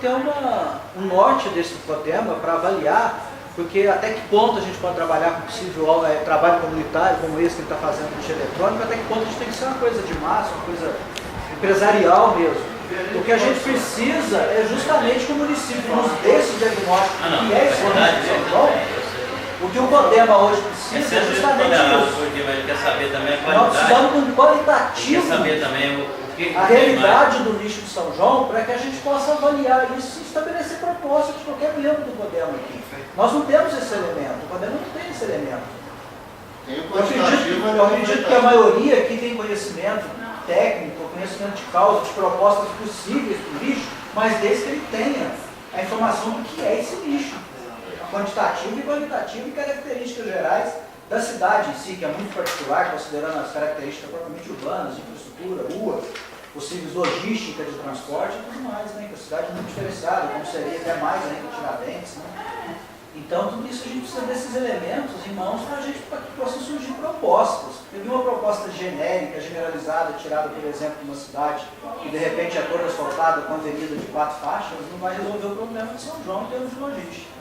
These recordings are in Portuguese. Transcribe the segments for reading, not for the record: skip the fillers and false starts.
ter um norte desse tema para avaliar, porque até que ponto a gente pode trabalhar com possível trabalho comunitário, como esse que ele está fazendo no lixo eletrônico, até que ponto a gente tem que ser uma coisa de massa, uma coisa empresarial mesmo. O que a gente precisa é justamente que o município nos dê esse diagnóstico, que é esse município. O que o CODEMA hoje precisa é justamente isso. Porque ele quer saber também a Nós qualidade. precisamos de um qualitativo. Quer saber também o que A realidade do lixo de São João, para que a gente possa avaliar isso e estabelecer propostas de qualquer membro do CODEMA aqui. Nós não temos esse elemento, o CODEMA não tem esse elemento. Eu acredito que a maioria aqui tem conhecimento técnico, conhecimento de causa, de propostas possíveis para o lixo, mas desde que ele tenha a informação do que é esse lixo, quantitativo e qualitativo e características gerais da cidade em si, que é muito particular, considerando as características propriamente urbanas, infraestrutura, rua, possíveis logística de transporte e tudo mais, né? Que a cidade é muito diferenciada, como seria até mais que Tiradentes, né? Então, tudo isso a gente precisa desses elementos em mãos para que possam surgir propostas. Teve uma proposta genérica, generalizada, tirada, por exemplo, de uma cidade que de repente é toda asfaltada com avenida de 4 faixas, não vai resolver o problema de São João em termos de logística.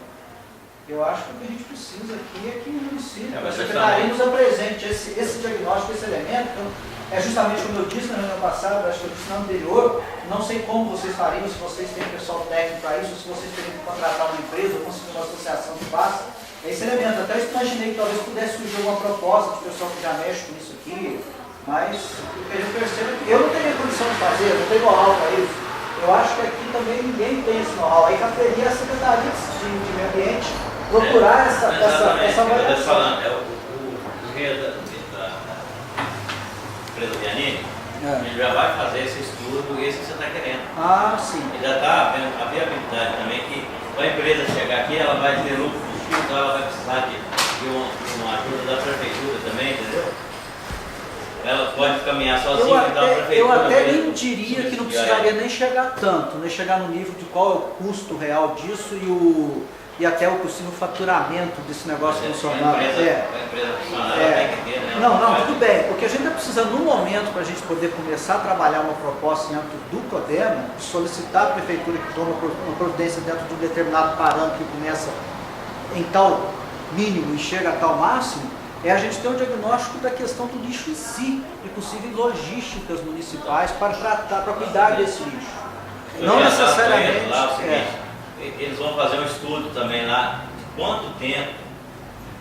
Eu acho que o que a gente precisa aqui é que o município, a secretaria nos apresente esse diagnóstico, esse elemento. Então, é justamente como eu disse na reunião passada, acho que eu disse na anterior, não sei como vocês fariam, se vocês têm pessoal técnico para isso, se vocês teriam que contratar uma empresa ou conseguir uma associação que faça. É esse elemento. Até eu imaginei que talvez pudesse surgir alguma proposta de pessoal que já mexe com isso aqui, mas o que a gente percebe é que eu não teria condição de fazer, eu não tenho know-how para isso. Eu acho que aqui também ninguém tem esse know-how. Aí caberia a Secretaria de Meio Ambiente procurar essa avaliação. Eu estou falando, é o rei da empresa Viannini, ele já vai fazer esse estudo, esse que você está querendo. Ah, sim. Ele já está vendo a viabilidade também, que a empresa chegar aqui, ela vai ter lucro positivo, então ela vai precisar de uma ajuda da prefeitura também, entendeu? Ela pode caminhar sozinha, então a prefeitura... Eu até nem diria que não precisaria nem chegar tanto, nem chegar no nível de qual é o custo real disso e até o possível faturamento desse negócio funcionar. A empresa funcionar, ela tem que ter, né? Não, tudo bem. O que a gente está precisando no momento para a gente poder começar a trabalhar uma proposta dentro do CODEMA, solicitar a prefeitura que tome uma providência dentro de um determinado parâmetro que começa em tal mínimo e chega a tal máximo, é a gente ter um diagnóstico da questão do lixo em si e possíveis logísticas municipais para tratar, para cuidar desse lixo. Não necessariamente. Eles vão fazer um estudo também lá de quanto tempo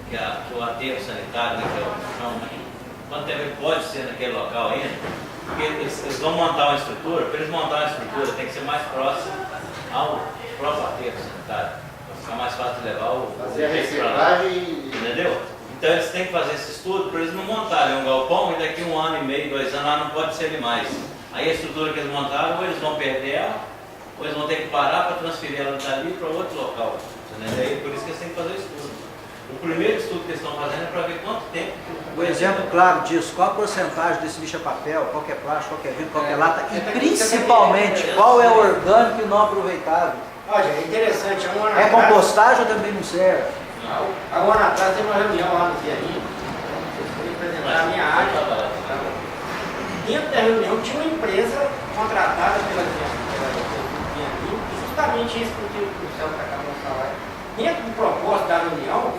que o aterro sanitário, né, que é o chão, quanto tempo ele pode ser naquele local ainda, porque eles vão montar uma estrutura, para eles montar uma estrutura tem que ser mais próximo ao próprio aterro sanitário, para ficar mais fácil de levar o fazer a reciclagem, entendeu? Então eles têm que fazer esse estudo para eles não montarem um galpão e daqui 1 ano e meio, 2 anos lá não pode ser mais. Aí a estrutura que eles montaram, ou eles vão perder ela, ou eles vão ter que parar para transferir ela dali para outro local. Entendeu? Por isso que eles têm que fazer o estudo. O primeiro estudo que eles estão fazendo é para ver quanto tempo. O exemplo claro disso, qual a porcentagem desse lixo é papel, qual que é plástico, qual que é vidro, qual que é lata, e principalmente qual é o orgânico e não aproveitável. Olha, é interessante, é compostagem ou também não serve? Há um ano atrás teve uma reunião lá no Viannini, eu fui apresentar a minha área. Dentro da reunião tinha uma empresa contratada pela Viannini, justamente isso que o Celso acabou de falar. Dentro do propósito da reunião,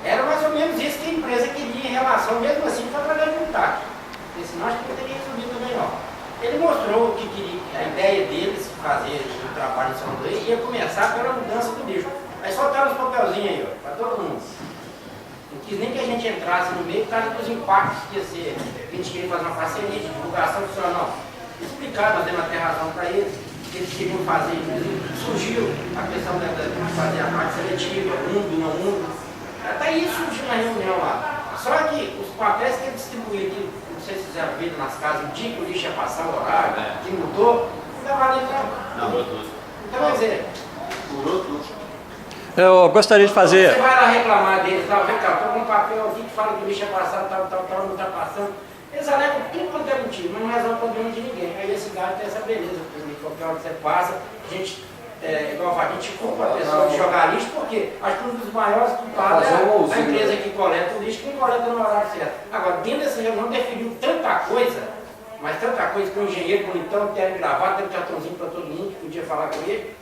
era mais ou menos isso que a empresa queria em relação, mesmo assim, foi através de um TAC. Porque senão acho que não teria resolvido também não. Ele mostrou que queria, a ideia deles fazer o trabalho em São Luís ia começar pela mudança do lixo. Aí soltaram os papelzinhos aí, ó, para todo mundo. Não quis nem que a gente entrasse no meio por causa dos impactos que ia ser. A gente queria fazer uma parceria de divulgação funcional. Explicar, nós demos até razão para eles. Eles queriam fazer, surgiu a questão de fazer a parte seletiva, mundo, não mundo. Até isso surgiu na reunião lá. Só que os papéis que eles distribuíram, não sei se fizeram vídeo nas casas, o dia que o lixo ia passar o horário, que mudou, não dá valendo não. Mudou tudo. Então quer dizer, mudou tudo. Eu gostaria de fazer. Você vai lá reclamar deles, tá? Vem cá, tô com um papel aqui que fala que o lixo ia passar, tal, não está passando. Eles alegam tudo quanto é motivo, mas não resolve o problema de ninguém. Aí a cidade tem essa beleza, porque qualquer hora que você passa, a gente, igual a gente culpa a pessoa de jogar lixo, porque acho que um dos maiores culpados é a empresa que coleta o lixo, que não coleta no horário certo. Agora, dentro dessa reunião definiu tanta coisa, mas tanta coisa que o engenheiro bonitão, terno gravado, teve cartãozinho para todo mundo que podia falar com ele,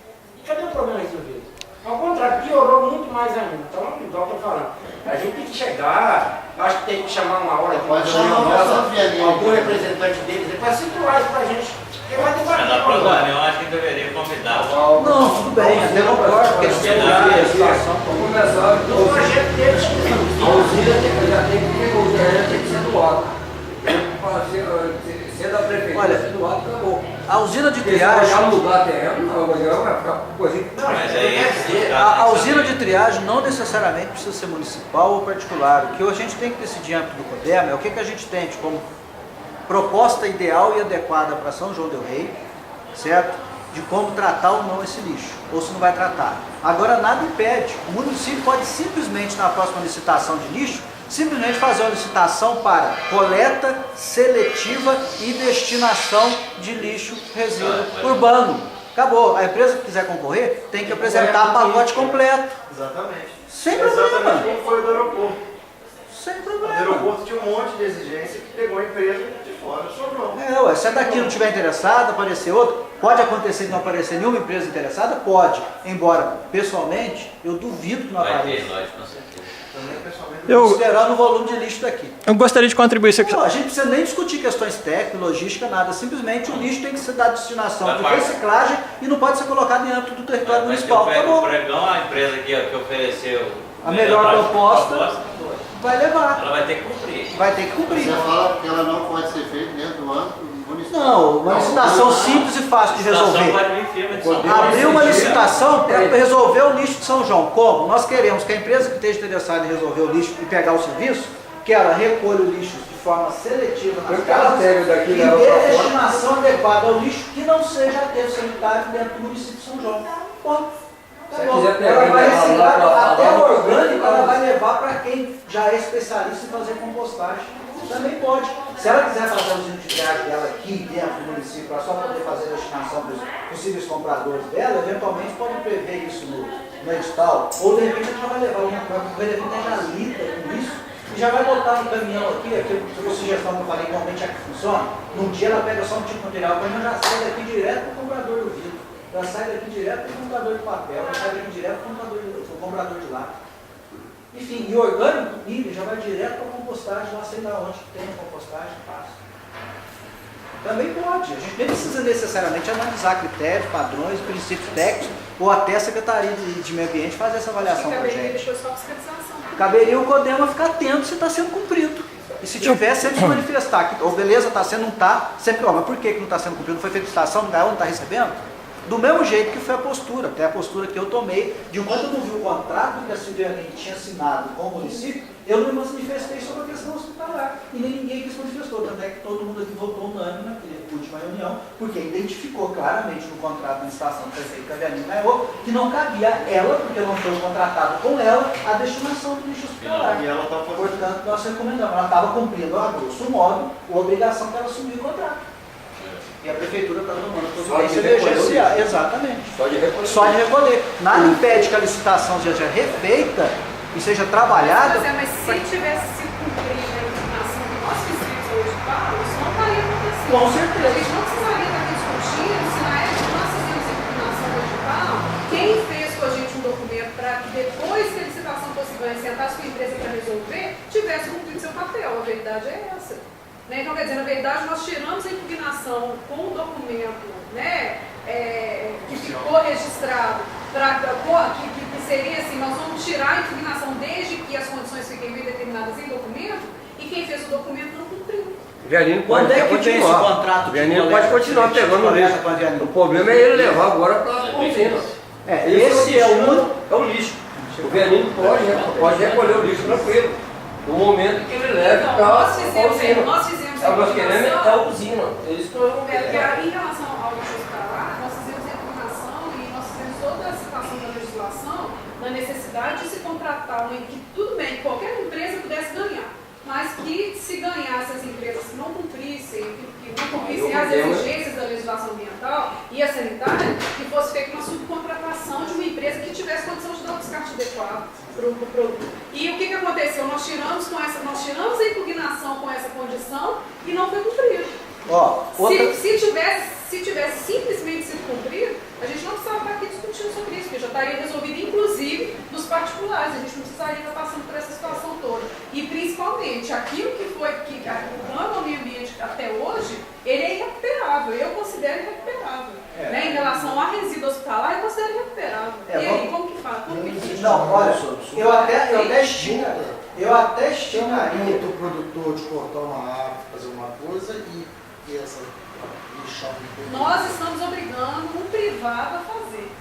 Cadê o problema resolvido? Ao contrário, piorou muito mais ainda. Então, igual eu tô falando, a gente tem que chegar, acho que tem que chamar uma hora de uma reunião nossa, algum representante deles, para situar isso pra gente. Porque vai debater. Mas na próxima reunião, acho que deveria convidar o... Não, tudo bem, até concordo, porque eles têm a situação. Vamos começar. O projeto deles, A usina já tem que ter, o terreno tem que ser doado. Ser da prefeitura, Olha, ser doado, acabou. A usina de Porque se triagem, já mudar terreno, não, vai ficar coisa que Mas aí... a usina de triagem não necessariamente precisa ser municipal ou particular. O que a gente tem que decidir antes do CODERMA é o que a gente tem de como proposta ideal e adequada para São João del Rei, certo? De como tratar ou não esse lixo, ou se não vai tratar. Agora, nada impede. O município pode simplesmente, na próxima licitação de lixo, simplesmente fazer uma licitação para coleta seletiva e destinação de lixo resíduo urbano. Acabou. A empresa que quiser concorrer tem que apresentar pacote completo. Exatamente. Sem Exatamente problema. como foi o do aeroporto. Sem O problema. aeroporto tinha um monte de exigência que pegou a empresa de fora do São João. Ué, se a daqui não estiver interessada, aparecer outro, pode acontecer de não aparecer nenhuma empresa interessada? Pode. Embora, pessoalmente, eu duvido que não Vai ter, apareça. lógico, com certeza. Também, pessoalmente, Considerando o volume de lixo daqui. Eu gostaria de contribuir. Não, a gente precisa nem discutir questões técnicas, logística, nada. Simplesmente o lixo tem que ser dado destinação de reciclagem e não pode ser colocado em âmbito do território Mas municipal. o Acabou. pregão, a empresa que ofereceu A melhor proposta vai levar. ela vai ter que cumprir. Vai ter que cumprir. Você fala que ela não pode ser feita dentro do âmbito municipal. Não, uma licitação simples e fácil de resolver. Pode vir firme de São Paulo. Abrir uma licitação para resolver o lixo de São João. Como? Nós queremos que a empresa que esteja interessada em resolver o lixo e pegar o serviço, que ela recolha o lixo de forma seletiva nas Eu casas quero daqui, e leva dê pra fora. destinação adequada ao lixo que não seja aterro sanitário dentro do município de São João. Ponto. Se Acabou. quiser pegar Ela vai e levar reciclar lá pra até fora, o orgânico, ela pode. vai levar para quem já é especialista em fazer compostagem. Também pode. Se ela quiser fazer o usina de triagem dela aqui dentro do município, para só poder fazer a destinação para os possíveis compradores dela, eventualmente pode prever isso no edital. Ou de repente ela vai levar uma coisa, de repente já lida com isso e já vai botar no caminhão aqui, aquela sugestão que eu falei, normalmente é que funciona. Num dia ela pega só um tipo de material, o caminhão já sai daqui direto para o comprador do vidro. Já sai daqui direto para o comprador de papel, já sai daqui direto para o comprador de lata. Enfim, e orgânico, milho, já vai direto para a compostagem, lá sei lá onde que tem a compostagem, fácil. Também pode. A gente nem precisa necessariamente analisar critérios, padrões, princípios técnicos, ou até a Secretaria de Meio Ambiente fazer essa avaliação para a gente. Depois só fiscalização. Caberia o CODERMA ficar atento se está sendo cumprido. E se tiver, sempre se manifestar. Que, ou beleza, está sendo, não está, sempre, ó, mas por que não está sendo cumprido? Não foi feita licitação, não está recebendo? Do mesmo jeito que foi a postura, até a postura que eu tomei, de enquanto eu não vi o contrato que a Silviane tinha assinado com o município, eu não me manifestei sobre a questão hospitalar. E nem ninguém que se manifestou, tanto é que todo mundo aqui votou unânime naquela última reunião, porque identificou claramente no contrato de licitação que foi feito com a Vianney ganhou, que não cabia a ela, porque não foi contratado com ela, a destinação do lixo hospitalar. E ela está fazendo. Portanto, nós recomendamos, ela estava cumprindo, a grosso modo, a obrigação que ela assumiu o contrato. E a prefeitura está tomando providência emergencial. Exatamente. Só de recolher. Só de recolher. Nada impede que a licitação seja refeita e seja trabalhada. Mas se tivesse sido cumprida a informação que nós fizemos hoje, isso não estaria acontecendo. Com certeza. A gente não precisaria estar discutindo se na época que nós fizemos a impugnação do edital, quem fez com a gente um documento para que depois que a licitação fosse ganha, sentasse com a empresa para resolver, tivesse cumprido seu papel. A verdade é essa. Né? Então, quer dizer, na verdade, nós tiramos a impugnação com o documento, né, que ficou registrado, que seria assim, nós vamos tirar a impugnação desde que as condições fiquem bem determinadas em documento, e quem fez o documento não cumpriu. Vianney Quando pode é que vem esse continuar. contrato de Vianney coleta? pode continuar pegando o Coleta lixo. com a Vianney. O problema é ele levar agora para a usina. Esse é o único. É o lixo. O Vianney pode recolher o lixo tranquilo. No momento que ele leve Então, para a nós fizemos usina. a Nós queremos é a impugnação. usina. É isso que eu Em relação ao lixo hospitalar, nós fizemos a impugnação e nós fizemos toda a citação da legislação na necessidade de se contratar uma equipe, tudo bem, que qualquer empresa pudesse ganhar, mas que se ganhasse as empresas que não cumprissem, que não cumprissem as exigências da legislação ambiental e a sanitária, que fosse feita uma subcontratação de uma empresa que tivesse condição de dar um descarte adequado para o produto. E o que aconteceu? Nós tiramos a impugnação com essa condição e não foi cumprido. Ó, outra... Se tivesse simplesmente sido cumprido, a gente não precisava estar aqui discutindo sobre estaria resolvido, inclusive, dos particulares. A gente não precisaria estar passando por essa situação toda. E, principalmente, aquilo que foi que o plano ao meio ambiente até hoje, ele é irrecuperável. Eu considero irrecuperável. Né? Em relação a resíduo hospitalar, eu considero irrecuperável. E aí, como que faz? Não, olha, eu até estimaria. O produtor de cortar uma árvore, fazer uma coisa e essa lixar Nós estamos obrigando um privado a fazer.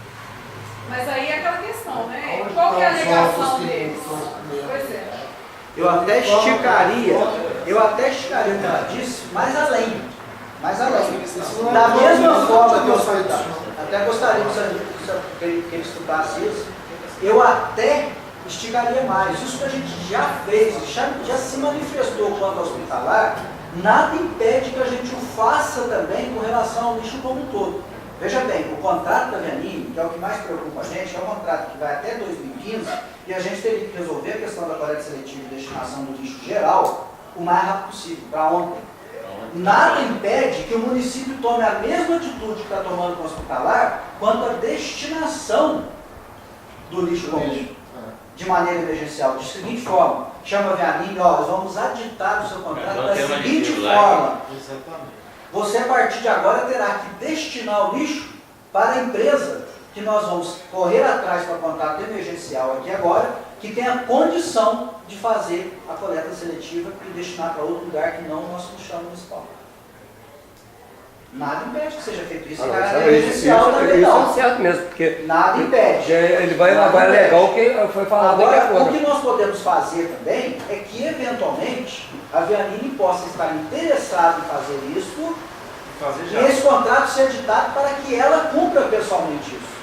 Mas aí é aquela questão, né? Qual que é a alegação deles? Pois é. Eu até esticaria o que ela disse, mais além. Da mesma forma que eu até gostaria que ele estudasse isso, eu até esticaria mais. Isso que a gente já fez, já se manifestou quanto ao hospitalar, nada impede que a gente o faça também com relação ao lixo como um todo. Veja bem, o contrato da Vianini, que é o que mais preocupa a gente, é um contrato que vai até 2015 e a gente teria que resolver a questão da coleta seletiva e destinação do lixo geral o mais rápido possível, para ontem. Nada impede que o município tome a mesma atitude que está tomando com o hospitalar quanto à destinação do lixo comum, de maneira emergencial. De seguinte forma, chama a Vianini, ó, nós vamos aditar o seu contrato da seguinte forma. Você, a partir de agora, terá que destinar o lixo para a empresa que nós vamos correr atrás para contrato emergencial aqui agora, que tem a condição de fazer a coleta seletiva e destinar para outro lugar que não o nosso lixão municipal. Nada impede que seja feito isso. Isso é certo mesmo, porque nada impede. Ele vai alegar o que foi falado agora, daqui a pouco. o que nós podemos fazer também é que, eventualmente, a Vianini possa estar interessada em fazer isso e esse contrato ser editado para que ela cumpra pessoalmente isso.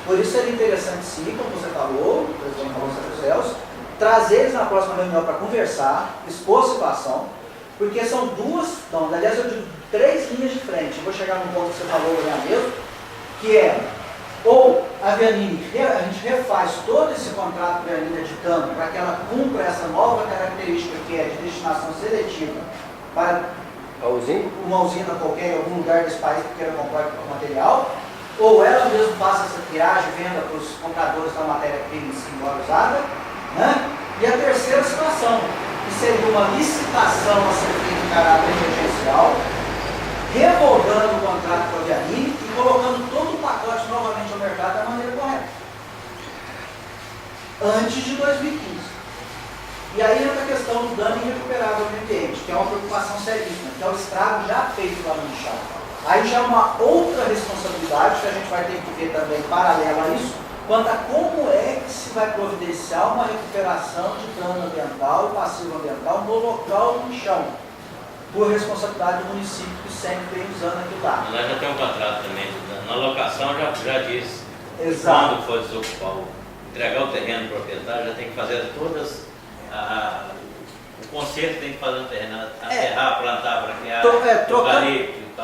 Por isso seria interessante, sim, como você falou, o presidente falou, Celso, trazer eles na próxima reunião para conversar, expor a situação, porque são aliás, eu digo 3 linhas de frente. Eu vou chegar num ponto que você falou já mesmo, que é, ou a Vianini, a gente refaz todo esse contrato da Vianini editando para que ela cumpra essa nova característica que é de destinação seletiva para uma usina qualquer em algum lugar desse país que queira comprar o material, ou ela mesmo faça essa triagem, venda para os compradores da matéria-prima em si usada, né? E a terceira situação, que seria uma licitação a ser feita em caráter emergencial, revogando o contrato com a Vianini e colocando todo o pacote novamente ao mercado da maneira correta. Antes de 2015. E aí entra a questão do dano irrecuperável ao meio ambiente, que é uma preocupação seríssima, que é o estrago já feito lá no lixão. Aí já é uma outra responsabilidade que a gente vai ter que ver também, paralelo a isso, quanto a como é que se vai providenciar uma recuperação de dano ambiental e passivo ambiental no local do lixão, por responsabilidade do município que sempre vem usando aquilo lá. Nós já temos um contrato também, na locação já diz. Exato. Quando for desocupar, entregar o terreno ao proprietário, já tem que fazer todas, o conserto tem que fazer no terreno, aterrar, plantar, braquear,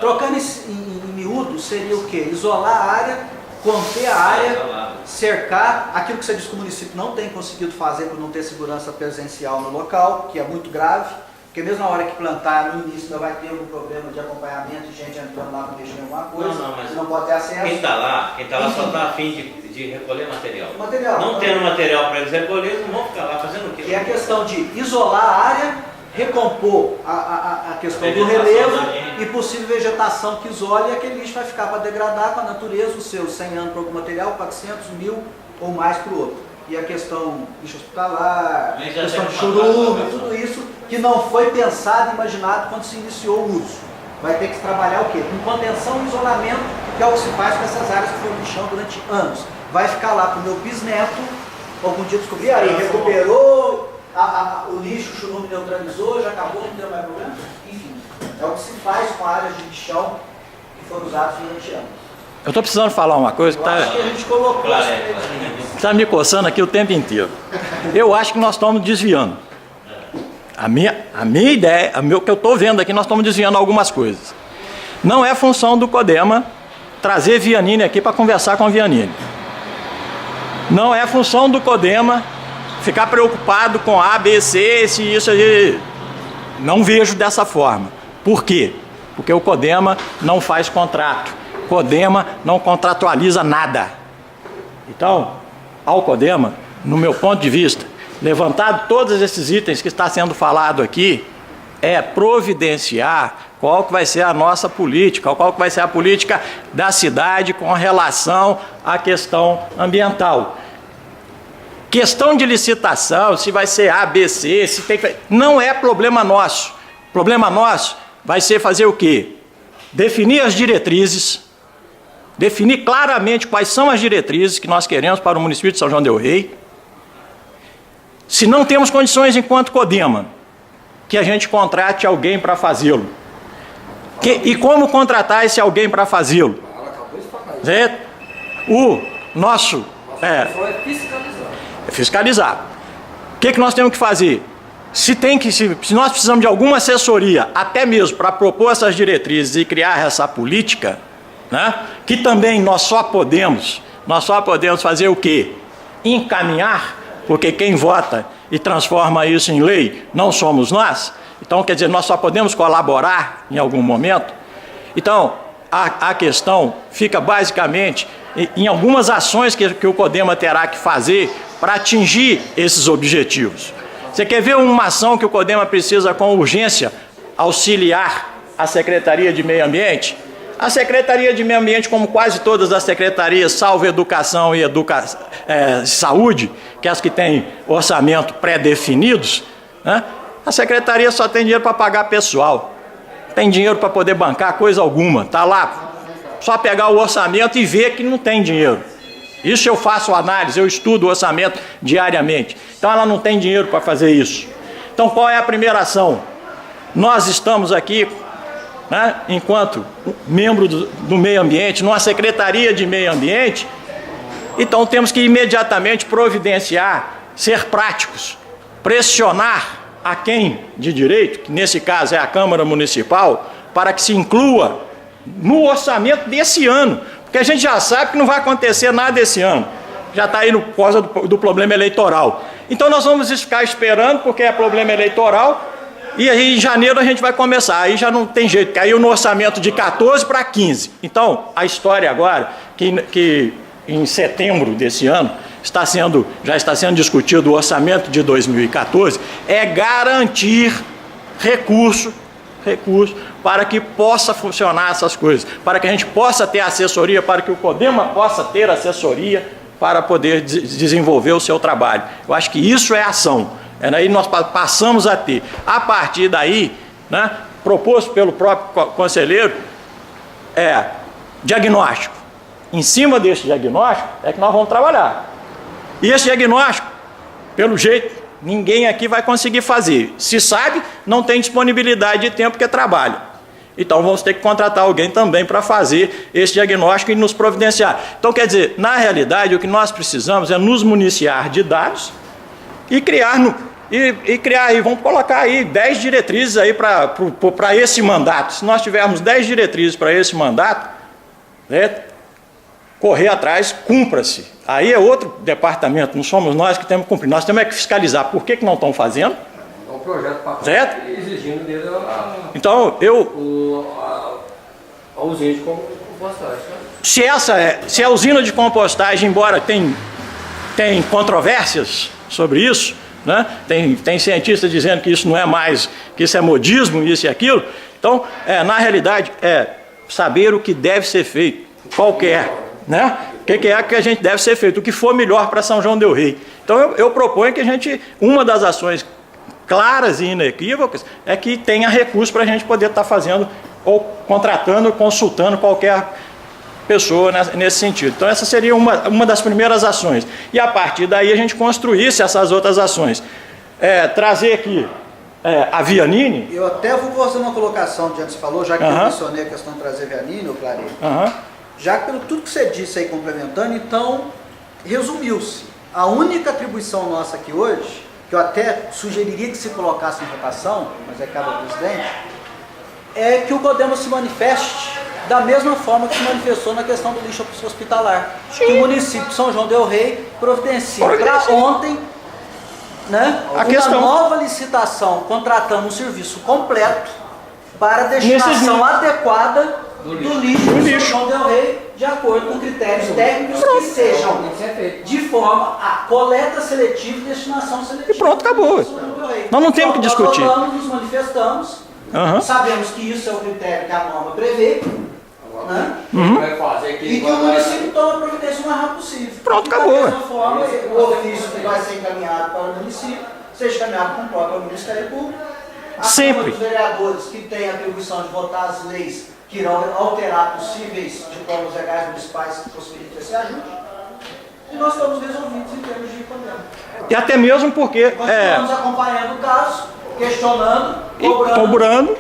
trocando em miúdo, seria o quê? Isolar a área, conter a área, cercar, aquilo que você diz que o município não tem conseguido fazer por não ter segurança presencial no local, que é muito grave, porque mesmo na hora que plantar, no início ainda vai ter algum problema de acompanhamento, de gente entrando lá para mexer em alguma coisa, mas não pode ter acesso. Quem está lá só está a fim de recolher material. Não Então, tendo material para eles recolher, eles não vão ficar lá fazendo o quê? Que é a questão de isolar a área, recompor a questão do relevo e possível vegetação que isole, e aquele lixo vai ficar para degradar com a natureza, os seus 100 anos para algum material, 400, 1000 ou mais para o outro. E a questão lixo hospitalar, a questão de churume, tudo isso que não foi pensado e imaginado quando se iniciou o uso. Vai ter que trabalhar o quê? Com contenção e isolamento, que é o que se faz com essas áreas que foram no chão durante anos. Vai ficar lá para o meu bisneto, algum dia descobrir, aí recuperou, o lixo, o churume neutralizou, já acabou, não deu mais problema. Enfim, é o que se faz com áreas de lixão que foram usadas durante anos. Eu estou precisando falar uma coisa que acho que a gente colocou está me coçando aqui o tempo inteiro. Eu acho que nós estamos desviando. A minha ideia, o que eu estou vendo aqui, nós estamos desviando algumas coisas. Não é função do CODEMA trazer Vianini aqui para conversar com a Vianini. Não é função do CODEMA ficar preocupado com A, B, C, isso aí. Não vejo dessa forma. Por quê? Porque o CODEMA não faz contrato. O CODEMA não contratualiza nada. Então, ao CODEMA, no meu ponto de vista, levantado todos esses itens que está sendo falado aqui, é providenciar qual que vai ser a nossa política, qual que vai ser a política da cidade com relação à questão ambiental. Questão de licitação, se vai ser A, B, C, se tem que... não é problema nosso. Problema nosso vai ser fazer o quê? Definir as diretrizes, definir claramente quais são as diretrizes que nós queremos para o município de São João del Rei. Se não temos condições enquanto CODEMA, que a gente contrate alguém para fazê-lo. E como contratar esse alguém para fazê-lo? O nosso... É fiscalizar. É fiscalizar. O que nós temos que fazer? Se nós precisamos de alguma assessoria, até mesmo para propor essas diretrizes e criar essa política, né, que também nós só podemos fazer o quê? Encaminhar, porque quem vota e transforma isso em lei não somos nós. Então, quer dizer, nós só podemos colaborar em algum momento. Então, a questão fica basicamente em algumas ações que o CODEMA terá que fazer para atingir esses objetivos. Você quer ver uma ação que o CODEMA precisa com urgência auxiliar a Secretaria de Meio Ambiente? A Secretaria de Meio Ambiente, como quase todas as secretarias, salvo Educação e Saúde, que é as que têm orçamento pré-definidos, né? A Secretaria só tem dinheiro para pagar pessoal, tem dinheiro para poder bancar coisa alguma, está lá, só pegar o orçamento e ver que não tem dinheiro. Isso eu faço análise, eu estudo o orçamento diariamente. Então ela não tem dinheiro para fazer isso. Então qual é a primeira ação? Nós estamos aqui, né, enquanto membro do meio ambiente, numa Secretaria de Meio Ambiente, então temos que imediatamente providenciar, ser práticos, pressionar a quem de direito, que nesse caso é a Câmara Municipal, para que se inclua no orçamento desse ano, porque a gente já sabe que não vai acontecer nada esse ano, já está aí por causa do problema eleitoral. Então nós vamos ficar esperando, porque é problema eleitoral, e aí em janeiro a gente vai começar, aí já não tem jeito, caiu no orçamento de 14 para 15. Então a história agora, que em setembro desse ano, já está sendo discutido o orçamento de 2014, é garantir recurso para que possa funcionar essas coisas, para que a gente possa ter assessoria, para que o CODEMA possa ter assessoria para poder desenvolver o seu trabalho. Eu acho que isso é ação. Aí nós passamos a ter. A partir daí, né, proposto pelo próprio conselheiro, diagnóstico. Em cima desse diagnóstico é que nós vamos trabalhar. E esse diagnóstico, pelo jeito, ninguém aqui vai conseguir fazer. Se sabe, não tem disponibilidade de tempo porque trabalha. Então vamos ter que contratar alguém também para fazer esse diagnóstico e nos providenciar. Então, quer dizer, na realidade, o que nós precisamos é nos municiar de dados e criar, vamos colocar aí 10 diretrizes aí para esse mandato. Se nós tivermos 10 diretrizes para esse mandato, né, correr atrás, cumpra-se. Aí é outro departamento, não somos nós que temos que cumprir. Nós temos que fiscalizar por que não estão fazendo. É um projeto para certo? Exigindo dele então, a usina de compostagem. Se a usina de compostagem, embora tem controvérsias sobre isso, né? Tem cientistas dizendo que isso não é mais, que isso é modismo, isso e aquilo. Então, na realidade, saber o que deve ser feito, qualquer. Né? O que é que a gente deve ser feito, o que for melhor para São João del Rei. Então eu proponho que a gente, uma das ações claras e inequívocas é que tenha recurso para a gente poder estar fazendo, ou contratando, ou consultando qualquer pessoa nesse sentido. Então essa seria uma das primeiras ações. E a partir daí a gente construísse essas outras ações. Trazer aqui a Vianini. Eu até vou fazer uma colocação que antes falou, já que eu mencionei a questão de trazer Vianini, eu clarei. Já pelo tudo que você disse aí complementando, então, resumiu-se. A única atribuição nossa aqui hoje, que eu até sugeriria que se colocasse em votação, mas é cabe ao presidente, é que o CODEMA se manifeste da mesma forma que se manifestou na questão do lixo hospitalar. Sim. Que o município de São João del Rei providencia para ontem, né, uma nova licitação contratando um serviço completo para destinação adequada do lixo de São João del Rei, de acordo com critérios técnicos que sejam Isso é feito. de forma a coleta seletiva e destinação seletiva. E pronto, acabou. São João del Rei. Nós não temos que discutir. Nós votamos, nos manifestamos, Aham. sabemos que isso é o critério que a norma prevê, né? Quem vai fazer E quem que o vai município toma a providência o mais rápido possível. Pronto, E da acabou, mesma forma, o ofício que vai ser encaminhado para o município, seja encaminhado com o próprio Ministério Público. A Sempre. Câmara dos Vereadores, que tem a atribuição de votar as leis que irão alterar possíveis diplomas legais municipais que possibilitem esse ajuste. E nós estamos resolvidos em termos de problema. E até mesmo porque Continuamos acompanhando o caso, questionando, e cobrando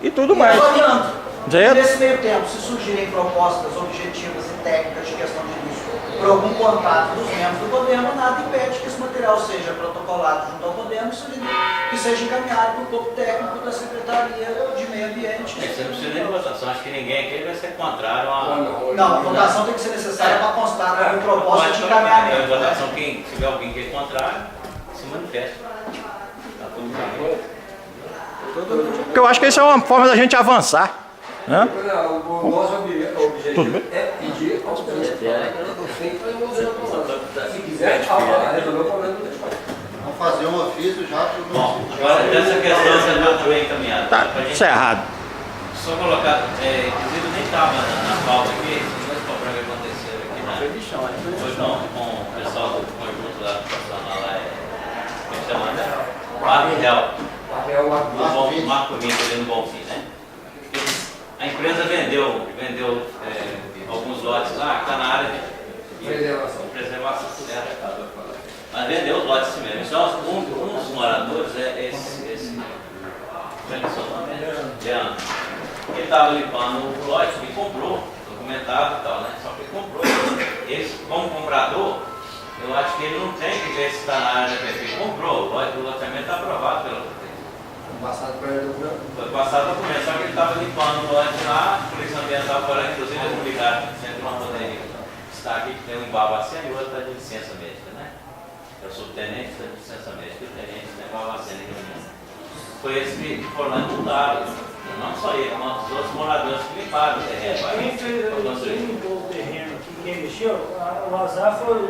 e tudo mais. avaliando. Certo? Nesse meio tempo, se surgirem propostas objetivas e técnicas de questão de lixo por algum contato dos membros do Podemos, nada impede que esse material seja protocolado junto ao Podemos e que seja encaminhado para o corpo técnico da Secretaria de Meio Ambiente. Você não precisa nem de votação, acho que ninguém aqui vai ser contrário a. Não, a votação tem que ser necessária para constar como proposta de encaminhamento. A votação, quem tiver alguém que é contrário, se manifesta. Tá tudo bem. Porque eu acho que isso é uma forma da gente avançar. Né? O nosso objetivo Tudo bem. é pedir aos prefeitos. Se quiser, resolver o problema do despacho. Vamos fazer um ofício já para o Bom, município. agora dessa questão já está também encaminhada. Tá, Pra gente isso é errado. só colocar, inclusive nem estava na pauta aqui, os dois problemas que aconteceram aqui na. Foi com o pessoal do conjunto lá, profissional lá, como é que chama, né? Marco Vinto ali no Bonfim, né? A empresa vendeu alguns lotes lá, que está na área de preservação, certo? Mas vendeu os lotes assim mesmo. Então, um dos moradores é esse como é que é o seu nome? Leandro. Ele estava limpando o lote e comprou, documentado e tal, né? Só que ele comprou. Ele, como comprador, eu acho que ele não tem que ver se está na área da prefeitura. Comprou, o loteamento está aprovado pela prefeitura. Foi passado a documento, só que ele estava limpando o lote lá, a polícia ambiental foi lá, inclusive eles me ligaram, sempre uma poderia estar aqui, que tem um em Barbacena e o outro está de licença médica, né? Eu sou o tenente, está de licença médica, e o tenente está em Barbacena em reunião. Foi esse que foram lá e mudaram, não só ele, mas os outros moradores que limparam o terreno. Quem limpou o terreno aqui, quem mexeu, o azar foi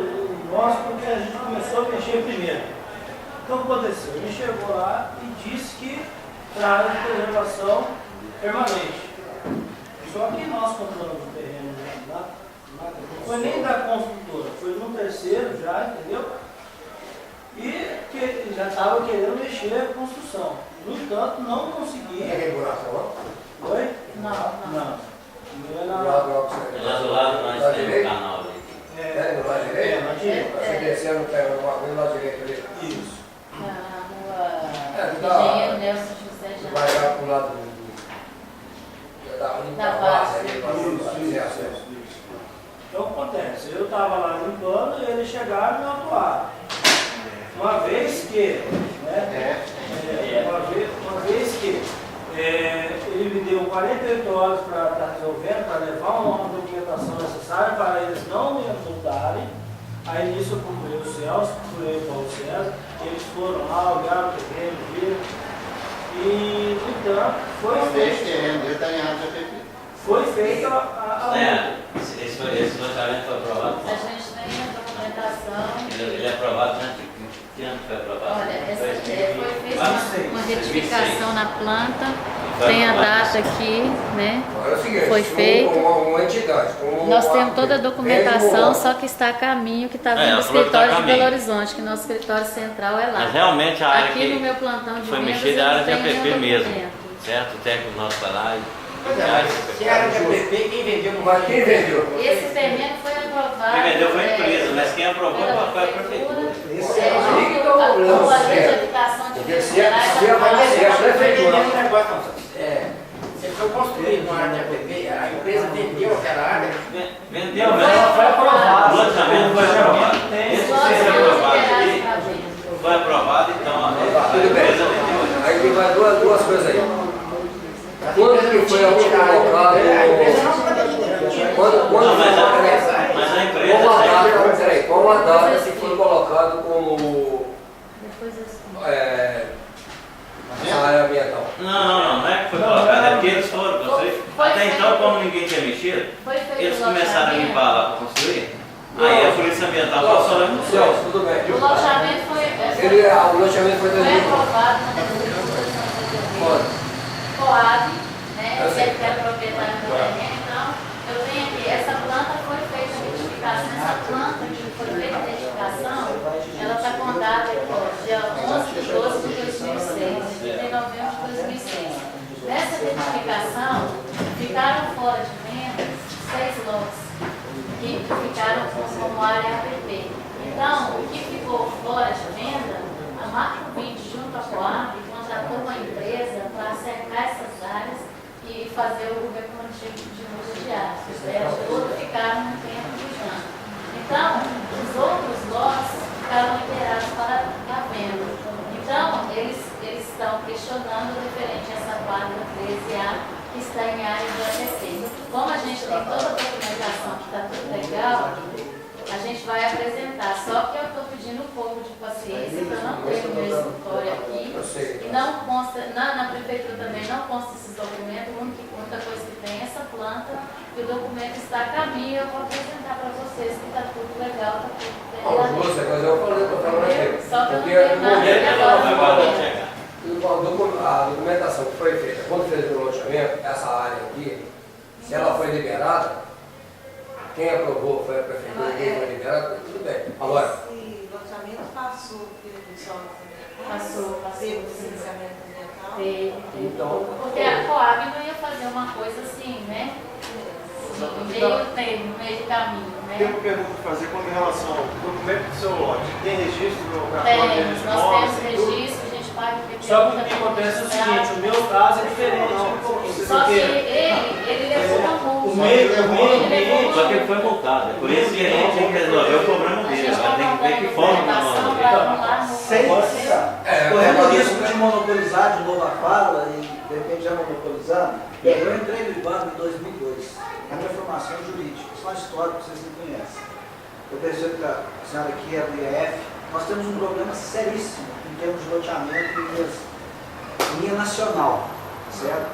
nosso porque a gente começou a mexer primeiro. Então o que aconteceu? Ele chegou lá e disse que para área de preservação permanente. Só que nós compramos o terreno lá, não foi nem da construtora, foi de um terceiro já, entendeu? E que já estava querendo mexer a construção. No entanto, não consegui. É regulação? Oi? Não. Não é na... Lá do lado nós temos o canal ali. É, no lado direito? na direita. Você descendo, pega uma coisa no lado direito ali. Isso. Na rua Engenheiro Nelson José já. Vai lá pro lado da base ali, para fazer acesso. Então o que acontece? Eu estava lá limpando e eles chegaram e me autuaram. Uma vez que, né, uma vez que ele me deu 48 horas para estar resolvendo, para levar uma documentação necessária para eles não me multarem. Aí nisso eu procurei o Celso, procurei o Paulo César, eles foram lá, olharam o terreno, viram. E, então, foi feita a Esse loteamento foi aprovado? A gente tem a documentação. Ele é aprovado, né? Que ano foi aprovado? Olha, foi feita Ah, uma retificação na planta, tem a data aqui, né? Agora é o seguinte, Foi feito. uma entidade. Nós temos toda a documentação, só que está a caminho, que está vindo do ela falou que tá a escritório de caminho. Belo Horizonte, que nosso escritório central é lá. Mas realmente a área Aqui no que meu plantão de foi vendas, mexida é a eu área de não tenho APP nenhum mesmo, documento. certo? O técnico nosso está lá e... Se era de APP, quem vendeu não Mas quem vendeu? Esse terreno foi aprovado. Quem vendeu foi a empresa, mas quem aprovou foi a prefeitura. A lei de habitação de Minas Gerais se aparecer a prefeitura. Você foi construído uma área de APP, a empresa vendeu aquela área. Vendeu, mas foi aprovado. O loteamento foi aprovado. Esse Nós foi vamos aprovado liberar aqui, esse caminho. foi aprovado, então a Tudo bem. empresa vendeu. Aí tem mais duas coisas aí. Quando que foi colocado? Não, mas a empresa... Qual a data que foi colocado como Depois eu explico. área ambiental? Não é que foi colocado, é porque eles foram. Até então, como ninguém encheram. Foi feito Eles o começaram a loteamento. limpar lá para construir. Aí a Polícia Ambiental passou lá no céu. Celso, tudo bem. O loteamento foi O loteamento foi foi 2000. aprovado na Coab, né? Ele que era proprietário do terreno. Então, eu tenho aqui, essa planta foi feita a identificação. Essa planta que foi feita a identificação, ela está contada aqui, ó, dia 11 de 12 de 2006, de novembro de 2006. Nessa identificação, ficaram fora de venda 6 lotes que ficaram como área APP. Então, o que ficou fora de venda, a Macro 20 junto à Coab contratou uma empresa para cercar essas áreas e fazer o reconhecimento de uso de áreas. Os 10 todos ficaram no tempo de ano. Então, os outros lotes ficaram liberados para a venda. Então, eles estão questionando referente a essa quadra 13A que está em área de APP. Como a gente tem toda a documentação que está tudo legal, a gente vai apresentar. Só que eu estou pedindo um pouco de paciência para não ter o meu escritório aqui. E não consta, na prefeitura também não consta esses documentos. A única coisa que tem é essa planta e o documento está a caminho. Eu vou apresentar para vocês que está tudo legal, está tudo bem. Mas eu falei, eu falando aqui. Só que eu não tenho nada agora. A documentação que foi feita, quando fez o loteamento, essa área aqui, se ela foi liberada, quem aprovou foi a prefeitura, quem foi liberada, tudo bem. Agora, esse loteamento passou pelo pessoal Passou. Teve licenciamento ambiental? Teve. Então, Porque a Coab não ia fazer uma coisa assim, né? Meio termo, meio caminho, né? Tem uma pergunta para fazer com relação ao documento do seu lote. Tem registro no cartório de Temos, nós temos registro, a gente paga o PTU. Só que o que acontece é o seguinte, o meu caso é diferente um pouquinho. Só que ele levou uma multa. O meio Só que ele foi multado. É por isso que a gente tem que resolver o problema dele. Agora tem que ver que forma nós vamos resolver. Sem correndo o risco de monopolizar de novo a fala e de repente já monopolizar, eu entrei no IBAMA em 2002. A minha formação é jurídica, isso é uma história que vocês não conhecem. Eu percebo que a senhora aqui é do IEF, nós temos um problema seríssimo em termos de loteamento em linha nacional, certo?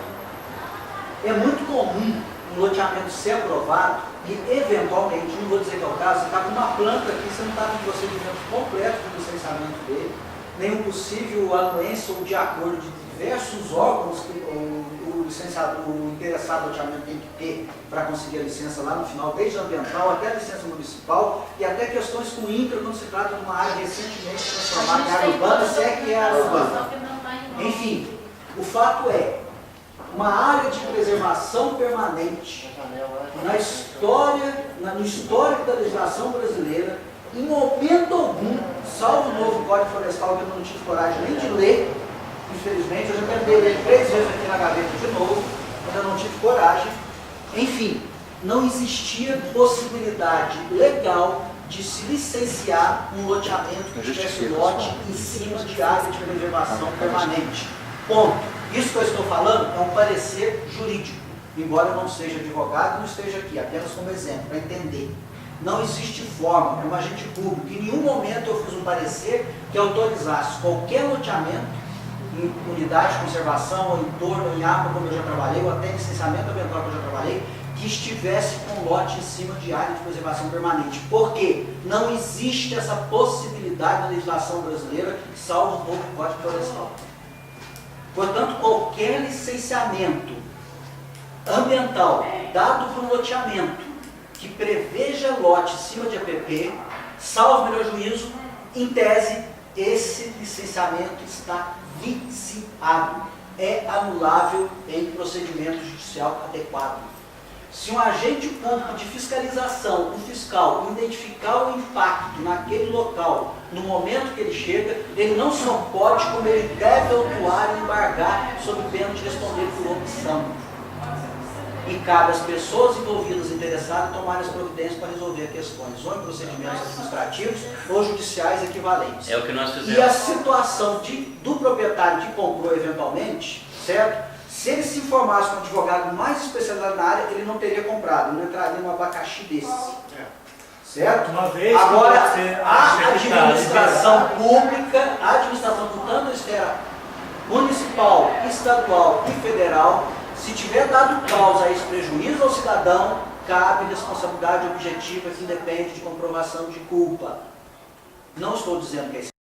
É muito comum um loteamento ser aprovado e, eventualmente, não vou dizer que é o caso, você está com uma planta aqui, você não está no procedimento completo do licenciamento dele, nenhum possível anuência ou de acordo de diversos órgãos que o licenciado, o interessado loteamento tem que ter para conseguir a licença lá no final, desde a ambiental até a licença municipal e até questões com o INCRA quando se trata de uma área recentemente transformada em área urbana, se é que é área urbana. Enfim, o fato é, uma área de preservação permanente na história, no histórico da legislação brasileira, em momento algum, salvo o novo Código Florestal que eu não tive coragem nem de ler, infelizmente, eu já tentei ler 3 vezes aqui na gaveta de novo, mas eu não tive coragem. Enfim, não existia possibilidade legal de se licenciar um loteamento que tivesse lote em cima de área de preservação permanente. Ponto. Isso que eu estou falando é um parecer jurídico, embora eu não seja advogado e não esteja aqui, apenas como exemplo, para entender. Não existe forma, como agente público, em nenhum momento eu fiz um parecer que autorizasse qualquer loteamento em unidade de conservação, ou em torno, ou em APA, como eu já trabalhei, ou até em licenciamento ambiental, que eu já trabalhei, que estivesse com lote em cima de área de preservação permanente. Por quê? Não existe essa possibilidade na legislação brasileira, salvo o novo Código Florestal. Portanto, qualquer licenciamento ambiental dado para um loteamento que preveja lote em cima de APP, salvo melhor juízo, em tese, esse licenciamento está viciado, é anulável em procedimento judicial adequado. Se um agente público de fiscalização, um fiscal, identificar o impacto naquele local, no momento que ele chega, ele não só pode, como ele deve autuar e embargar sob pena de responder por omissão. E cabe às pessoas envolvidas, interessadas, tomarem as providências para resolver questões, ou em procedimentos administrativos ou judiciais equivalentes. É o que nós fizemos. E a situação do proprietário que comprou eventualmente, certo? Se ele se informasse com um advogado mais especializado na área, ele não teria comprado, ele não entraria num abacaxi desse. Certo? Uma vez agora, que a administração pública, tanto a esfera municipal, estadual e federal, Se tiver dado causa a esse prejuízo ao cidadão, cabe responsabilidade objetiva que independe de comprovação de culpa. Não estou dizendo que é